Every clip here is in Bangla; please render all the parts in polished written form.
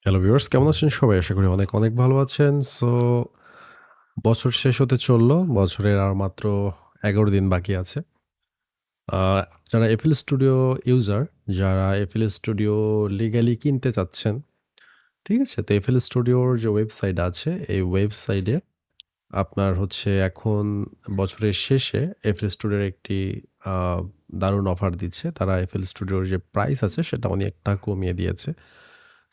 হ্যালো ভিউয়ার্স কেমন আছেন সবাই? আশা করি অনেক, অনেক ভালো আছেন। বছর শেষ হতে চলল। বছরের আর মাত্র ১১ দিন বাকি আছে। আ যারা FL Studio ইউজার, যারা FL Studio লিগ্যালি কিনতে চাচ্ছেন, ঠিক আছে? তো FL Studio র যে ওয়েবসাইট আছে, এই ওয়েবসাইটে আপনার হচ্ছে এখন বছরের শেষে FL Studio র একটি আ দারুণ অফার দিচ্ছে। তারা FL Studio র যে প্রাইস আছে সেটা অনেকটা কমিয়ে দিয়েছে।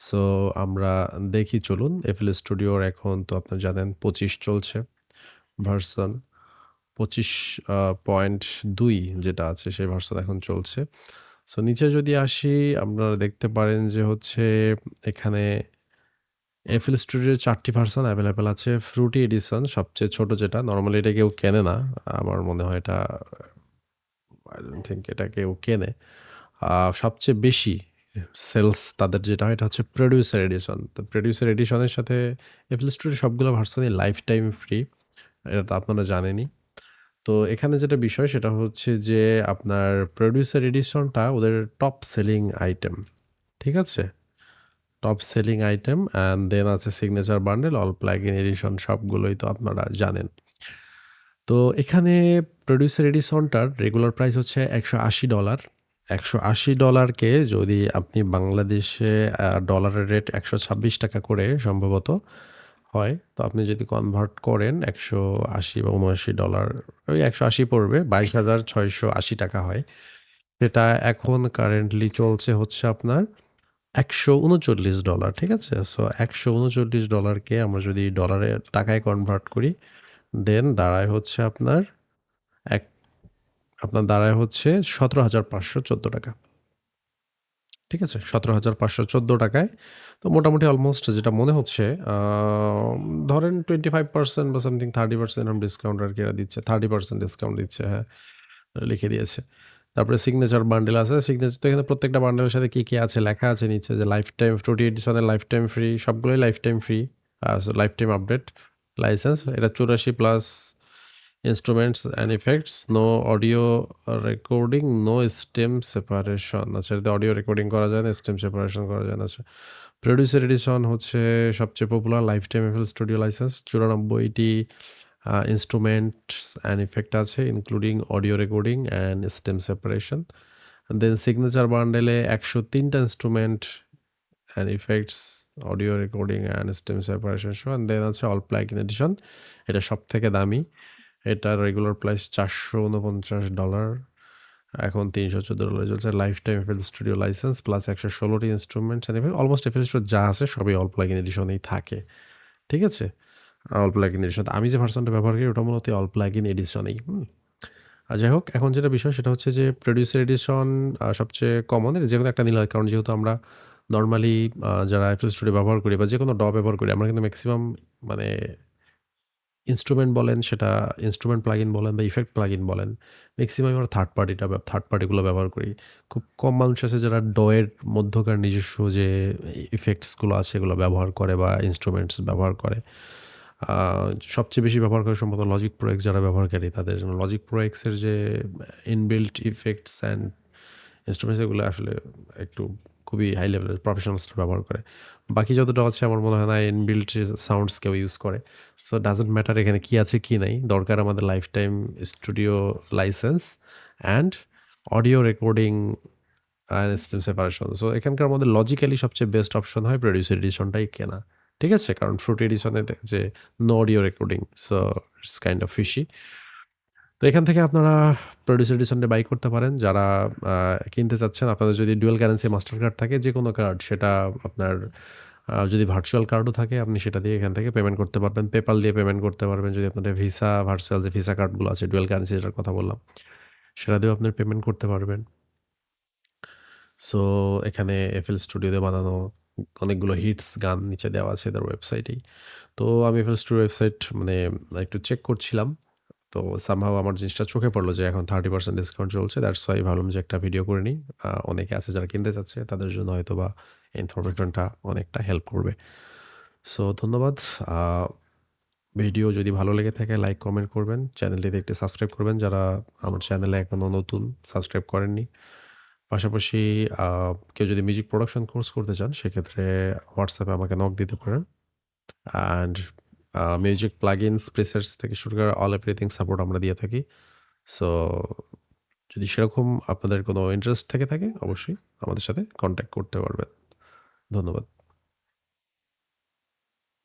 সো আমরা দেখি চলুন। FL Studio র এখন তো আপনারা জানেন ২৫ চলছে ভার্সন ২৫ পয়েন্ট ২ যেটা আছে সেই ভার্সন এখন চলছে। সো নিচে যদি আসি আপনারা দেখতে পারেন যে হচ্ছে এখানে FL Studio ৪ টি ভার্সন এভেইলেবল আছে। ফ্রুটি এডিশন সবচেয়ে ছোট যেটা। নরমালি এটা কেউ কেনে না। আমার মনে হয় এটা I don't think এটা কেউ কেনে। আ সবচেয়ে বেশি সেলস তাদের যেটা হয় এটা হচ্ছে প্রোডিউসার এডিশন। তো প্রোডিউসার এডিশনের সাথে FL Studio সবগুলো ভার্সনই লাইফ টাইম ফ্রি। এটা তো আপনারা জানেনই। তো এখানে যেটা বিষয় সেটা হচ্ছে যে আপনার প্রোডিউসার এডিশনটা ওদের টপ সেলিং আইটেম। ঠিক আছে? Top selling item and then আছে signature bundle, all plug-in edition সবগুলোই তো আপনারা জানেন। তো এখানে প্রোডিউসার এডিশনটার রেগুলার প্রাইস হচ্ছে $১৮০। $১৮০ কে যদি আপনি বাংলাদেশে ডলারের রেট ৳১২৬ করে সম্ভবত হয়। তো আপনি যদি কনভার্ট করেন ১৮০ বা $৭৯ ওই ১৮০ পড়বে। ৳২২,৬৮০ হয়। সেটা এখন কারেন্টলি চলছে হচ্ছে আপনার $১৩৯। ঠিক আছে? সো $১৩৯ কে আমরা যদি টাকায় কনভার্ট করি দেন দাঁড়ায় হচ্ছে এক আপনার দাঁড়ায় হচ্ছে ৳১৭,৫১৪। ঠিক আছে? ৳১৭,৫১৪ তো মোটামুটি অলমোস্ট যেটা মনে হচ্ছে ধরেন 25% বা সামথিং 30% এরকম ডিসকাউন্ট আরকি এরা দিচ্ছে। 30% ডিসকাউন্ট দিচ্ছে, হ্যাঁ, লিখে দিয়েছে। তারপরে সিগনেচার বান্ডেল আছে। সিগনেচার তো এখানে প্রত্যেকটা বান্ডেলের সাথে কি, কি আছে লেখা আছে নিচে যে লাইফ টাইম ফ্রুটি এডিশনের লাইফ টাইম ফ্রি সবগুলোই lifetime free. Lifetime update license এটা ৮৪ plus instruments and effects, no audio recording, no stem separation. আচ্ছা এটাতে অডিও রেকর্ডিং করা যায় না, স্টেম সেপারেশন করা যায় না। আচ্ছা প্রোডিউসার এডিশন হচ্ছে সবচেয়ে popular lifetime FL Studio license ৯৪টি instruments and effect আছে including audio recording and stem separation. Then signature বান্ডেলে ১০৩টা instrument and effects, audio recording and stem separation সহ অ্যান্ড দেন আছে অল প্লাগ ইন এডিশন। এটা সবথেকে দামি। এটার রেগুলার প্রাইস $৪৪৯। এখন $৩১৪ চলছে। Lifetime FL Studio license plus ১১৬টি instruments and effect almost FL Studio যা আছে সবই অল প্লাগ ইন এডিশনেই থাকে। ঠিক আছে? All plug-in edition. আমি যে ভার্সনটা ব্যবহার করি ওটা মূলত অল প্লাগ-ইন এডিশনেই। যাই হোক এখন যেটা বিষয় সেটা হচ্ছে যে প্রোডিউসার এডিশন সবচেয়ে কমন যেকোনো একটা নিলে হয়। কারণ যেহেতু আমরা নরমালি যারা FL Studio ব্যবহার করি বা যেকোনো DAW ব্যবহার করি আমরা কিন্তু মেক্সিমাম মানে ইন্সট্রুমেন্ট বলেন সেটা ইন্সট্রুমেন্ট প্লাগ-ইন বলেন বা ইফেক্ট প্লাগ-ইন বলেন, মেক্সিমাম আমরা থার্ড পার্টিগুলো ব্যবহার করি। খুব কম মানুষ আছে যারা DAW এর মধ্যকার নিজস্ব যে ইফেক্টস গুলো আছে এগুলো ব্যবহার করে বা ইন্সট্রুমেন্টস ব্যবহার করে। আ সবচেয়ে বেশি ব্যবহার করে সম্ভবত Logic Pro X যারা ব্যবহারকারী তাদের জন্য Logic Pro X এর যে ইনবিল্ট ইফেক্টস অ্যান্ড ইন্সট্রুমেন্টস এগুলো আসলে একটু খুবই হাই লেভেলের প্রফেশনালসরা ব্যবহার করে। বাকি যতটা আছে আমার মনে হয় না ইনবিল্ট যে সাউন্ডস কেউ ইউজ করে। সো ডাজন্ট ম্যাটার এখানে কি আছে কি নাই। দরকার আমাদের lifetime studio licence and audio recording and stem separation. So এখানকার মধ্যে লজিক্যালি সবচেয়ে বেস্ট অপশন হয় প্রোডিউসার এডিশনটাই কেনা। ঠিক আছে? কারণ ফ্রুটি এডিশনে যে no audio recording so it's kind of fishy. তো এখান থেকে আপনারা প্রোডিউসার এডিশনটা বাই করতে পারেন। যারা আ কিনতে চাচ্ছেন আপনাদের যদি ডুয়াল কারেন্সি মাস্টার কার্ড থাকে যেকোনো কার্ড সেটা আপনার যদি ভার্চুয়াল কার্ডও থাকে আপনি সেটা দিয়ে এখান থেকে পেমেন্ট করতে পারবেন। পেপ্যাল দিয়ে পেমেন্ট করতে পারবেন। যদি আপনাদের ভিসা ভার্চুয়াল যে ভিসা কার্ডগুলো আছে ডুয়াল কারেন্সি যেটার কথা বললাম, সেটা দিয়েও আপনার পেমেন্ট করতে পারবেন। সো এখানে FL Studio দিয়ে বানানো অনেকগুলো হিটস গান নিচে দেওয়া আছে এদের ওয়েবসাইটেই। তো আমি FL Studio ওয়েবসাইট মানে একটু চেক করছিলাম। তো সামহাউ আমার জিনিসটা চোখে পড়লো যে এখন 30% ডিসকাউন্ট চলছে। দ্যাটস ওয়াই ভাবলাম যে একটা ভিডিও করে নিই। অনেকে আছে যারা কিনতে চাচ্ছে তাদের জন্য হয়তোবা ইনফরমেশনটা অনেকটা হেল্প করবে। সো ধন্যবাদ। আ ভিডিও যদি ভালো লেগে থাকে লাইক, কমেন্ট করবেন। চ্যানেলটিতে একটি সাবস্ক্রাইব করবেন যারা আমার চ্যানেলে এখনো নতুন সাবস্ক্রাইব করেননি। পাশাপাশি কেউ যদি মিউজিক প্রোডাকশন কোর্স করতে চান সেক্ষেত্রে হোয়াটসঅ্যাপে আমাকে নক দিতে পারেন। অ্যান্ড মিউজিক প্লাগইনস, প্রিসেটস থেকে শুরু করে অল এভরিথিং সাপোর্ট আমরা দিয়ে থাকি। সো যদি সেরকম আপনাদের কোনো ইন্টারেস্ট থেকে থাকে অবশ্যই আমাদের সাথে কনট্যাক্ট করতে পারবেন। ধন্যবাদ।